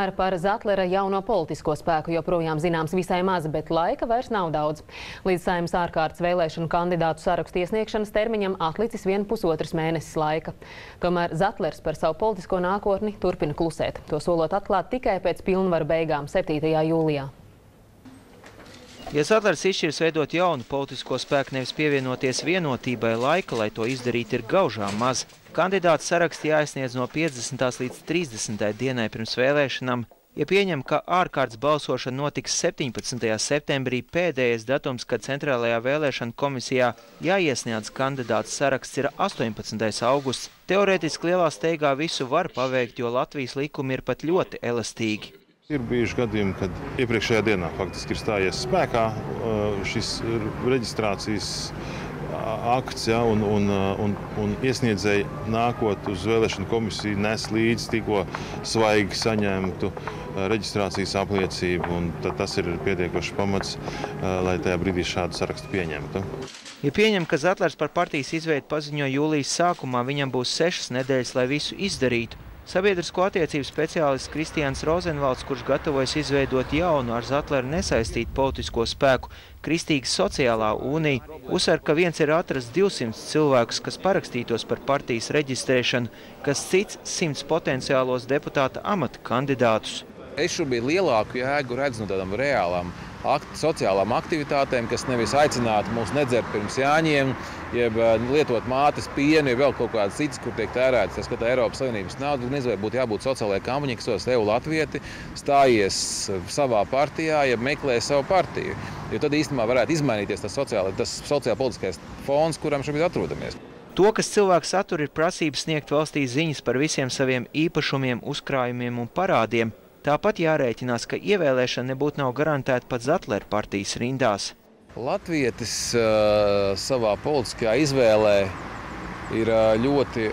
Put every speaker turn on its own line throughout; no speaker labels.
Par Zatlera jauno politisko spēku joprojām zināms visai maz, bet laika vairs nav daudz. Līdz Saeimas ārkārtas vēlēšanu kandidātu sarakstu iesniegšanas termiņam atlicis vien pusotras mēnesis laika. Tomēr Zatlers par savu politisko nākotni turpina klusēt. To solot atklāt tikai pēc pilnvaru beigām 7. jūlijā.
Ja Zatlers izšķirs veidot jaunu politisko spēku, nevis pievienoties Vienotībai, laika, lai to izdarītu, ir gaužām maz. Kandidātu saraksti jāiesniedz no 50. līdz 30. dienai pirms vēlēšanām. Ja pieņem, ka ārkārtas balsošana notiks 17. septembrī, pēdējais datums, kad Centrālajā vēlēšana komisijā jāiesniedz kandidātu saraksts, ir 18. augusts. Teorētiski lielā steigā visu var paveikt, jo Latvijas likumi ir pat ļoti elastīgi.
Ir bijuši gadījumi, kad iepriekšējā dienā faktiski ir stājies spēkā šis reģistrācijas akts, ja, un iesniedzēji nākot uz vēlēšanu komisiju nes līdz tikko svaigi saņemtu reģistrācijas apliecību, un tas ir pietiekošs pamats, lai tajā brīdī šādu sarakstu pieņemtu.
Ja pieņem, ka Zatlers par partijas izveidu paziņoja jūlijas sākumā, viņam būs 6 nedēļas, lai visu izdarītu. Sabiedrisko attiecību speciālists Kristians Rozenvalds, kurš gatavojas izveidot jaunu ar Zatleru nesaistītu politisko spēku Kristīgas sociālā unija, uzsver, ka viens ir atrast 200 cilvēkus, kas parakstītos par partijas reģistrēšanu, kas cits 100 potenciālos deputāta amata kandidātus.
Es šobrīd lielāku jēgu redzu no tādām reālām sociālām aktivitātēm, kas nevis aicinātu mūs nedzert pirms Jāņiem, jeb lietot mātes pienu, vēl kaut kādas citas, kur tiek tērētas, tas skatā Eiropas Savienības naudu, nezinu, vai būtu jābūt sociālajai kampaņai, kas tos tev latvieti stājies savā partijā, jeb meklē savu partiju. Jo tad īstenībā varētu izmainīties tas sociālpolitiskais fons, kuram šobrīd atrodamies.
To, kas cilvēku satura, ir prasības sniegt valstī ziņas par visiem saviem īpašumiem, uzkrājumiem un parādiem. Tāpat jārēķinās, ka ievēlēšana nebūtu nav garantēta pat Zatlera partijas rindās.
Latvietis savā politiskajā izvēlē ir ļoti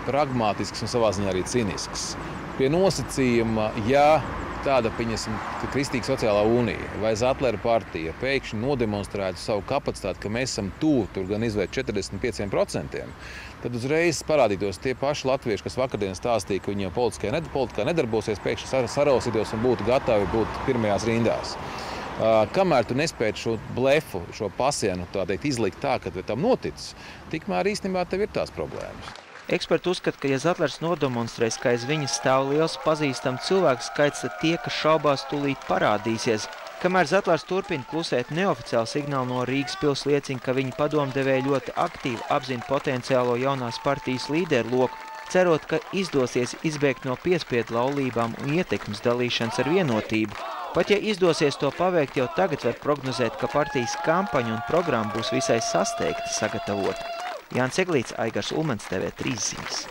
pragmātisks un savā ziņā arī cinisks. Pie nosacījuma, ja tāda, pieņemsim, Kristīga sociālā unija vai Zatlera partija pēkšņi nodemonstrētu savu kapacitāti, ka mēs esam tuvu, tur gan izvērt 45%, tad uzreiz parādītos tie paši latvieši, kas vakardien stāstīja, ka viņiem politikā nedarbosies, pēkšņi sarausītos un būtu gatavi būt pirmajās rindās. Kamēr tu nespēji šo blefu, šo pasienu, tā teikt, izlikt tā, ka tam noticis, tikmēr īstenībā tev ir tās problēmas.
Eksperti uzskata, ka ja Zatlers nodemonstrēs, ka aiz viņas stāv liels pazīstam cilvēku skaits, tad tie, kas šaubās, tūlīt parādīsies. Kamēr Zatlers turpina klusēt, neoficiāli signāli no Rīgas pils liecina, ka viņa padomdevēji ļoti aktīvi apzina potenciālo jaunās partijas līderu loku, cerot, ka izdosies izbēgt no piespiedu laulībām un ietekmes dalīšanas ar Vienotību. Pat ja izdosies to paveikt, jau tagad var prognozēt, ka partijas kampaņa un programma būs visai sasteigti sagatavota. Jānis Eglīts, Aigars Ulmens, TV3 ziņas.